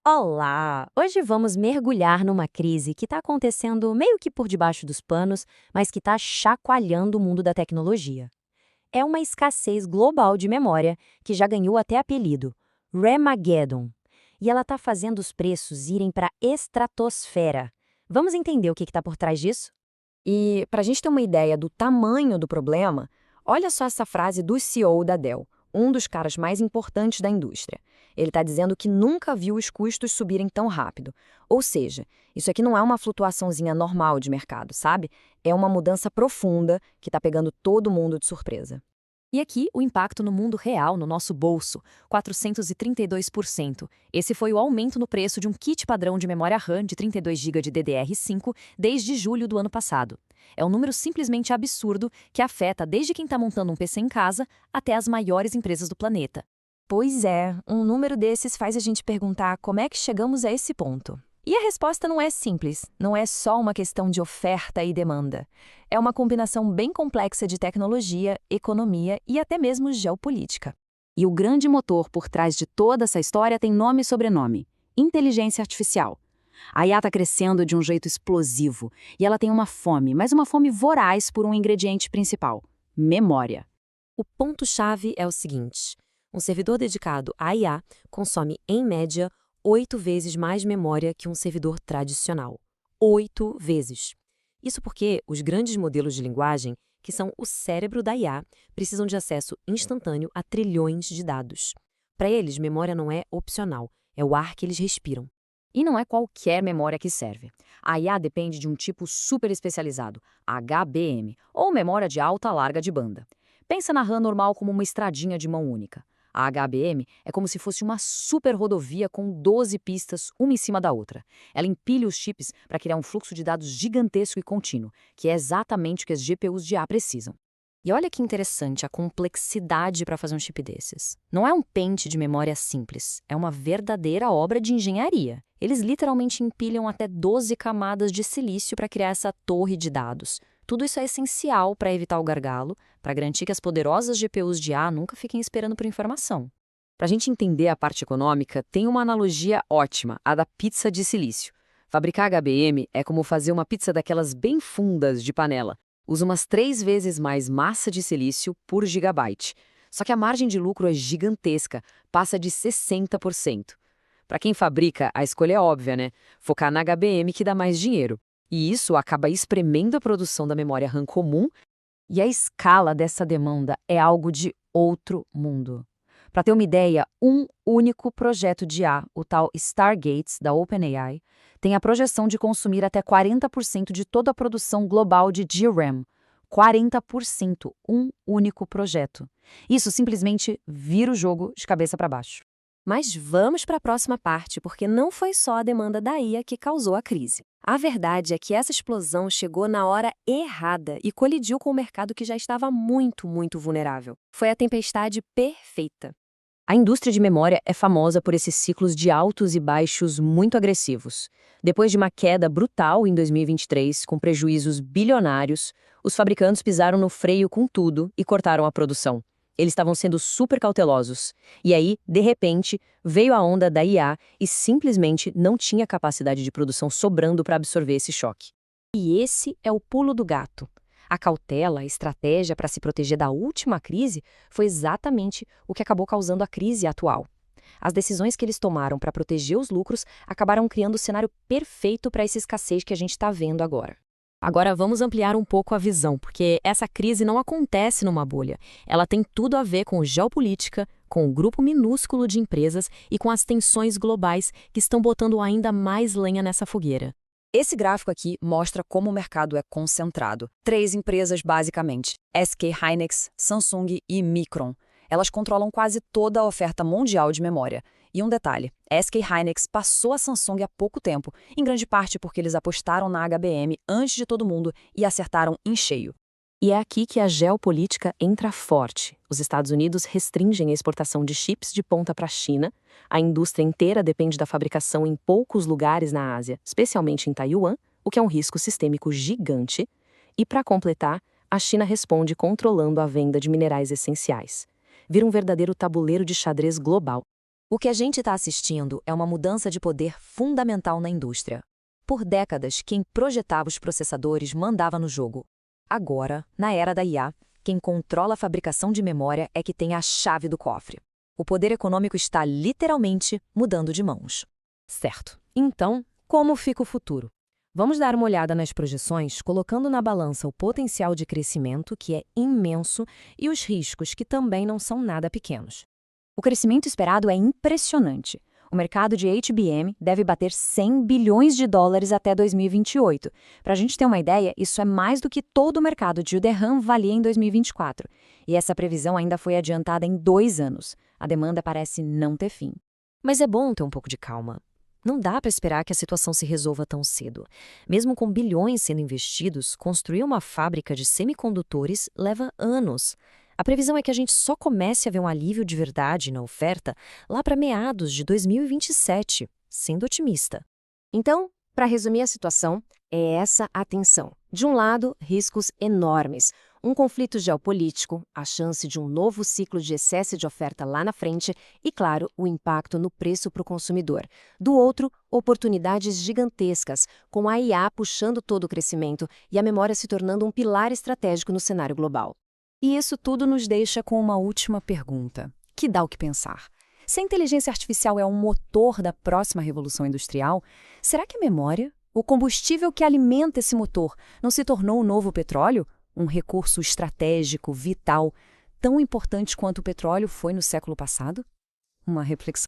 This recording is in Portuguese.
Olá! Hoje vamos mergulhar numa crise que está acontecendo meio que por debaixo dos panos, mas que está chacoalhando o mundo da tecnologia. É uma escassez global de memória que já ganhou até apelido, Remageddon. E ela está fazendo os preços irem para a estratosfera. Vamos entender o que está por trás disso? E, para a gente ter uma ideia do tamanho do problema, olha só essa frase do CEO da Dell, um dos caras mais importantes da indústria. Ele está dizendo que nunca viu os custos subirem tão rápido. Ou seja, isso aqui não é uma flutuaçãozinha normal de mercado, sabe? É uma mudança profunda que está pegando todo mundo de surpresa. E aqui, o impacto no mundo real, no nosso bolso, 432%. Esse foi o aumento no preço de um kit padrão de memória RAM de 32 GB de DDR5 desde julho do ano passado. É um número simplesmente absurdo que afeta desde quem está montando um PC em casa até as maiores empresas do planeta. Pois é, um número desses faz a gente perguntar como é que chegamos a esse ponto. E a resposta não é simples, não é só uma questão de oferta e demanda. É uma combinação bem complexa de tecnologia, economia e até mesmo geopolítica. E o grande motor por trás de toda essa história tem nome e sobrenome: inteligência artificial. A IA está crescendo de um jeito explosivo e ela tem uma fome, mas uma fome voraz por um ingrediente principal: memória. O ponto-chave é o seguinte: um servidor dedicado à IA consome, em média, 8 vezes mais memória que um servidor tradicional. 8 vezes. Isso porque os grandes modelos de linguagem, que são o cérebro da IA, precisam de acesso instantâneo a trilhões de dados. Para eles, memória não é opcional, é o ar que eles respiram. E não é qualquer memória que serve. A IA depende de um tipo super especializado, HBM, ou memória de alta larga de banda. Pensa na RAM normal como uma estradinha de mão única. A HBM é como se fosse uma super rodovia com 12 pistas, uma em cima da outra. Ela empilha os chips para criar um fluxo de dados gigantesco e contínuo, que é exatamente o que as GPUs de IA precisam. E olha que interessante a complexidade para fazer um chip desses. Não é um pente de memória simples, é uma verdadeira obra de engenharia. Eles literalmente empilham até 12 camadas de silício para criar essa torre de dados. Tudo isso é essencial para evitar o gargalo, para garantir que as poderosas GPUs de IA nunca fiquem esperando por informação. Para a gente entender a parte econômica, tem uma analogia ótima, a da pizza de silício. Fabricar HBM é como fazer uma pizza daquelas bem fundas de panela. Usa umas 3 vezes mais massa de silício por gigabyte. Só que a margem de lucro é gigantesca, passa de 60%. Para quem fabrica, a escolha é óbvia, né? Focar na HBM que dá mais dinheiro. E isso acaba espremendo a produção da memória RAM comum, e a escala dessa demanda é algo de outro mundo. Para ter uma ideia, um único projeto de IA, o tal Stargates da OpenAI, tem a projeção de consumir até 40% de toda a produção global de DRAM. 40%, um único projeto. Isso simplesmente vira o jogo de cabeça para baixo. Mas vamos para a próxima parte, porque não foi só a demanda da IA que causou a crise. A verdade é que essa explosão chegou na hora errada e colidiu com o mercado que já estava muito vulnerável. Foi a tempestade perfeita. A indústria de memória é famosa por esses ciclos de altos e baixos muito agressivos. Depois de uma queda brutal em 2023, com prejuízos bilionários, os fabricantes pisaram no freio com tudo e cortaram a produção. Eles estavam sendo super cautelosos. E aí, de repente, veio a onda da IA e simplesmente não tinha capacidade de produção sobrando para absorver esse choque. E esse é o pulo do gato. A cautela, a estratégia para se proteger da última crise foi exatamente o que acabou causando a crise atual. As decisões que eles tomaram para proteger os lucros acabaram criando o cenário perfeito para essa escassez que a gente está vendo agora. Agora vamos ampliar um pouco a visão, porque essa crise não acontece numa bolha. Ela tem tudo a ver com geopolítica, com o grupo minúsculo de empresas e com as tensões globais que estão botando ainda mais lenha nessa fogueira. Esse gráfico aqui mostra como o mercado é concentrado. 3 empresas, basicamente: SK Hynix, Samsung e Micron. Elas controlam quase toda a oferta mundial de memória. E um detalhe, a SK Hynix passou a Samsung há pouco tempo, em grande parte porque eles apostaram na HBM antes de todo mundo e acertaram em cheio. E é aqui que a geopolítica entra forte. Os Estados Unidos restringem a exportação de chips de ponta para a China, a indústria inteira depende da fabricação em poucos lugares na Ásia, especialmente em Taiwan, o que é um risco sistêmico gigante, e, para completar, a China responde controlando a venda de minerais essenciais. Vira um verdadeiro tabuleiro de xadrez global. O que a gente está assistindo é uma mudança de poder fundamental na indústria. Por décadas, quem projetava os processadores mandava no jogo. Agora, na era da IA, quem controla a fabricação de memória é que tem a chave do cofre. O poder econômico está literalmente mudando de mãos. Certo. Então, como fica o futuro? Vamos dar uma olhada nas projeções, colocando na balança o potencial de crescimento, que é imenso, e os riscos, que também não são nada pequenos. O crescimento esperado é impressionante. O mercado de HBM deve bater 100 bilhões de dólares até 2028. Para a gente ter uma ideia, isso é mais do que todo o mercado de DRAM valia em 2024. E essa previsão ainda foi adiantada em 2 anos. A demanda parece não ter fim. Mas é bom ter um pouco de calma. Não dá para esperar que a situação se resolva tão cedo. Mesmo com bilhões sendo investidos, construir uma fábrica de semicondutores leva anos. A previsão é que a gente só comece a ver um alívio de verdade na oferta lá para meados de 2027, sendo otimista. Então, para resumir a situação, é essa a tensão. De um lado, riscos enormes. Um conflito geopolítico, a chance de um novo ciclo de excesso de oferta lá na frente e, claro, o impacto no preço para o consumidor. Do outro, oportunidades gigantescas, com a IA puxando todo o crescimento e a memória se tornando um pilar estratégico no cenário global. E isso tudo nos deixa com uma última pergunta, que dá o que pensar. Se a inteligência artificial é um motor da próxima revolução industrial, será que a memória, o combustível que alimenta esse motor, não se tornou o novo petróleo? Um recurso estratégico, vital, tão importante quanto o petróleo foi no século passado? Uma reflexão